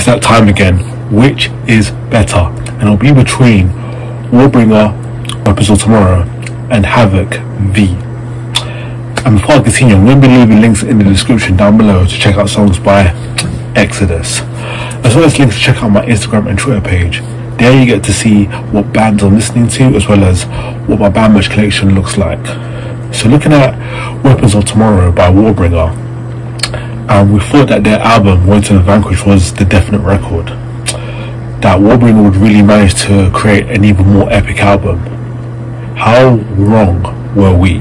that time again. Which is better? And it'll be between Warbringer, Weapons of Tomorrow, and HAVOK V. And before I continue, I'm going to be leaving links in the description down below to check out songs by Exodus, as well as links to check out my Instagram and Twitter page. There you get to see what bands I'm listening to, as well as what my band merch collection looks like. So looking at Weapons of Tomorrow by Warbringer, we thought that their album Going to the Vanquish was the definite record, that Warbringer would really manage to create an even more epic album. How wrong were we?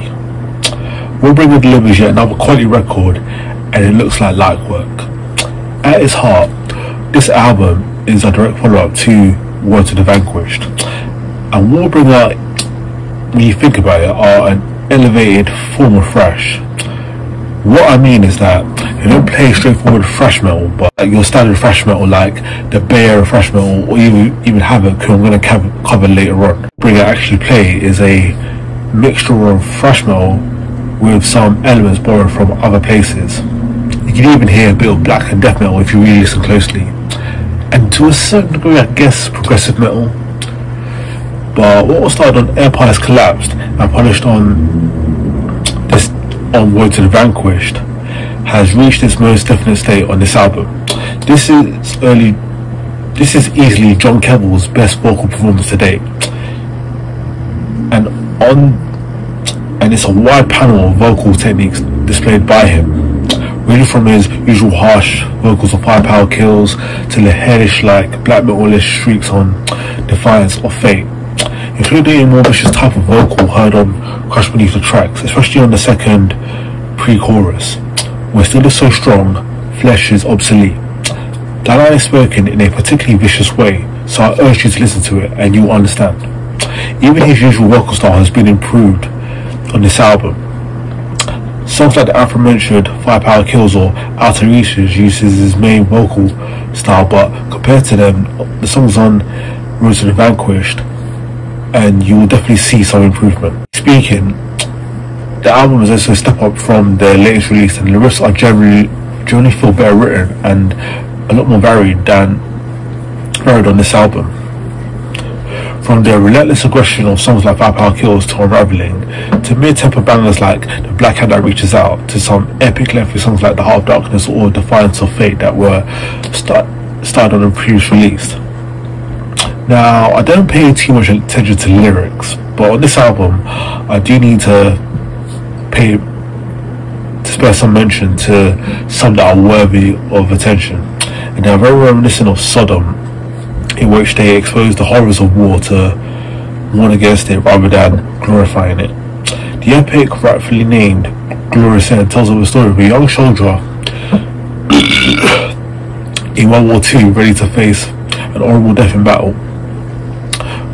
Warbringer delivers yet another quality record, and it looks like light work. At its heart, this album is a direct follow-up to Going to the Vanquished, and Warbringer, when you think about it, are an elevated form of thrash. What I mean is that they don't play straightforward thrash metal, but like your standard thrash metal, like the Bay Area thrash metal, or even HAVOK, who I'm going to cover later on. Warbringer actually play is a mixture of thrash metal with some elements borrowed from other places. You can even hear a bit of black and death metal if you really listen closely, and to a certain degree, I guess, progressive metal. But what was started on Empires Collapsed and polished on Going to the Vanquished has reached its most definite state on this album. This is easily John Kevin's best vocal performance to date, and it's a wide panel of vocal techniques displayed by him, really from his usual harsh vocals of Firepower Kills to the hellish like black metal-ish shrieks on Defiance of Fate, including a more vicious type of vocal heard on Crush Beneath the Tracks, especially on the second pre-chorus, where still is so strong, flesh is obsolete. That line is spoken in a particularly vicious way, so I urge you to listen to it and you'll understand. Even his usual vocal style has been improved on this album. Songs like the aforementioned Firepower Kills or Outer Reaches uses his main vocal style, but compared to them, the songs on Road to the Vanquished, and you will definitely see some improvement. Speaking, the album is also a step up from their latest release, and the lyrics are generally feel better written and a lot more varied on this album. From their relentless aggression of songs like Firepower Kills to Unraveling, to mid-tempo bangers like The Black Hand That Reaches Out, to some epic lengthy songs like The Heart of Darkness or Defiance of Fate that were started on the previous release. Now, I don't pay too much attention to lyrics, but on this album, I do need to spare some mention to some that are worthy of attention. And they're very reminiscent of Sodom, in which they expose the horrors of war to warn against it rather than glorifying it. The epic, rightfully named Glorious End, tells of a story of a young soldier in World War II ready to face an horrible death in battle,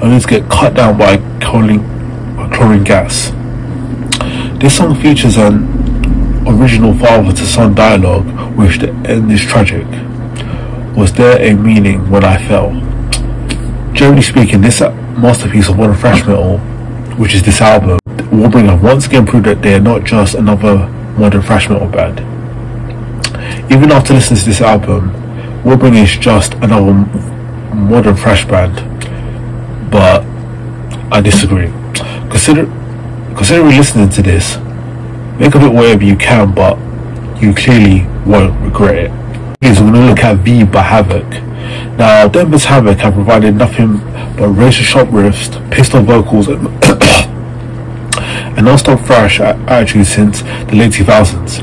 only to get cut down by chlorine gas. This song features an original father-to-son dialogue, which the end is tragic. Was there a meaning when I fell? Generally speaking, this masterpiece of modern thrash metal, which is this album, Warbringer once again proved that they are not just another modern thrash metal band. Even after listening to this album, Warbringer is just another modern thrash band, but I disagree. Considering listening to this, make of it whatever you can, but you clearly won't regret it. We're going to look at V by HAVOK. Now, Denver's HAVOK have provided nothing but razor-sharp riffs, pissed-off vocals, and non-stop thrash attitude since the late 2000s.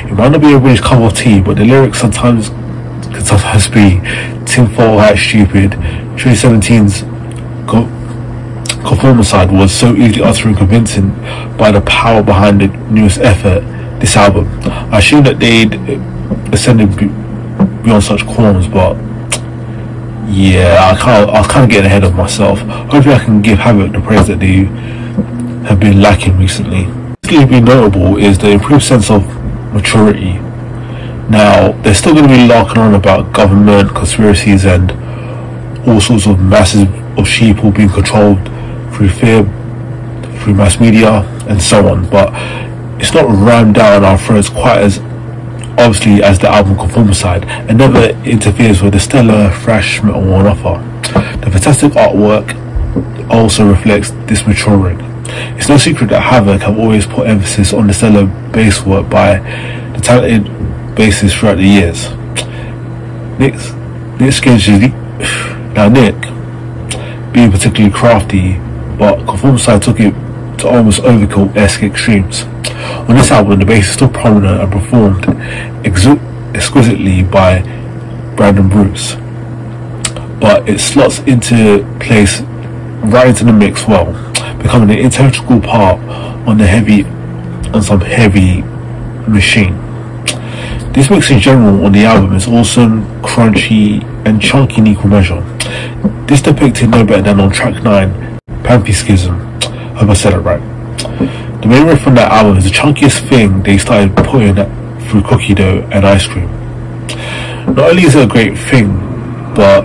It might not be everybody's cup of tea, but the lyrics can sometimes be tinfoil hat stupid. 2017's Conformance side was so easily uttered and convincing by the power behind the newest effort, this album. I assume that they'd ascended beyond such qualms, but yeah, I was kind of getting ahead of myself. Hopefully I can give HAVOK the praise that they have been lacking recently. Particularly notable is the improved sense of maturity. Now, they're still going to be larking on about government, conspiracies, and all sorts of masses of sheeple being controlled through fear, through mass media, and so on, but it's not rammed down our throats quite as obviously as the album Conformist side, and never interferes with the stellar thrash metal on offer. The fantastic artwork also reflects this maturing. It's no secret that HAVOK have always put emphasis on the stellar bass work by the talented bassists throughout the years. Nick, being particularly crafty, but Conformist side took it to almost overkill-esque extremes. On this album, the bass is still prominent and performed exquisitely by Brandon Bruce, but it slots into place right into the mix well, becoming an integral part on some heavy machine. This mix in general on the album is awesome, crunchy and chunky in equal measure. This depicted no better than on track 9, Pantheism. I hope I said it right. The main riff on that album is the chunkiest thing they started putting through cookie dough and ice cream. Not only is it a great thing, but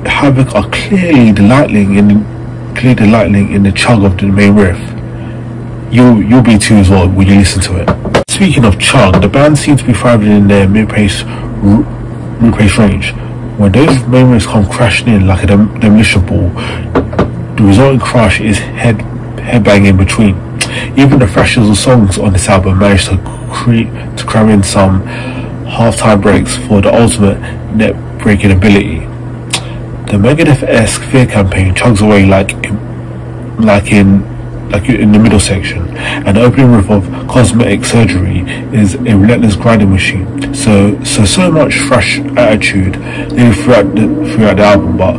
HAVOK are clearly delighting in the chug of the main riff. You'll be too as well when you listen to it. Speaking of chug, the band seems to be thriving in their mid-pace range. When those main riffs come crashing in like a demolition ball, the resulting crush is headbanging in between. Even the thrashes of songs on this album managed to cram in some half-time breaks for the ultimate net-breaking ability. The Megadeth-esque Fear campaign chugs away like in the middle section, and the opening riff of Cosmetic Surgery is a relentless grinding machine. So much thrash attitude throughout the album, but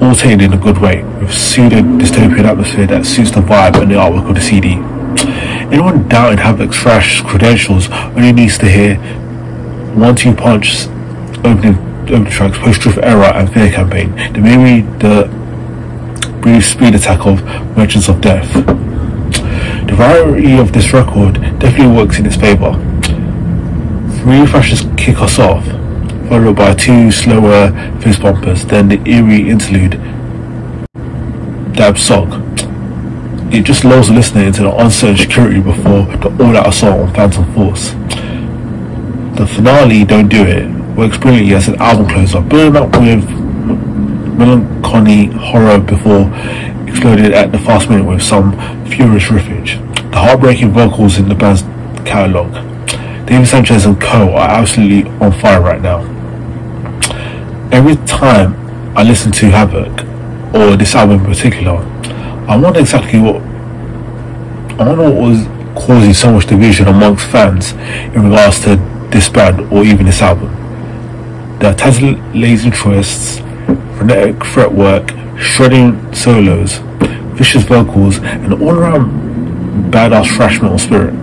all taken in a good way, with pseudo-dystopian atmosphere that suits the vibe and the artwork of the CD. Anyone doubting HAVOK's thrash credentials only needs to hear 1-2 Punch's opening tracks, Post-Truth Era and Fear Campaign, then maybe the brief speed attack of Merchants of Death. The variety of this record definitely works in its favour. 3 thrashes kick us off, followed by 2 slower fist bumpers, then the eerie interlude Dab Sog. It just lulls the listener into the uncertain security before the all-out assault on Phantom Force. The finale, Don't Do It, works brilliantly as an album closer, building up with melancholy horror before exploded at the fast minute with some furious riffage. The heartbreaking vocals in the band's catalogue. David Sanchez and co are absolutely on fire right now. Every time I listen to HAVOK, or this album in particular, I wonder what was causing so much division amongst fans in regards to this band or even this album. Their tantalizing twists, frenetic fretwork, shredding solos, vicious vocals, and all-around badass thrash metal spirit.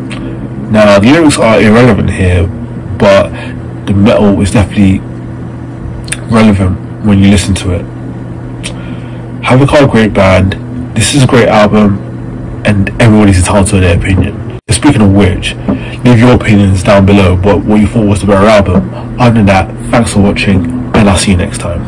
Now, the lyrics are irrelevant here, but the metal is definitely relevant when you listen to it. HAVOK are a great band, this is a great album, and everybody's entitled to their opinion. Speaking of which, leave your opinions down below about what you thought was the better album. Other than that, thanks for watching, and I'll see you next time.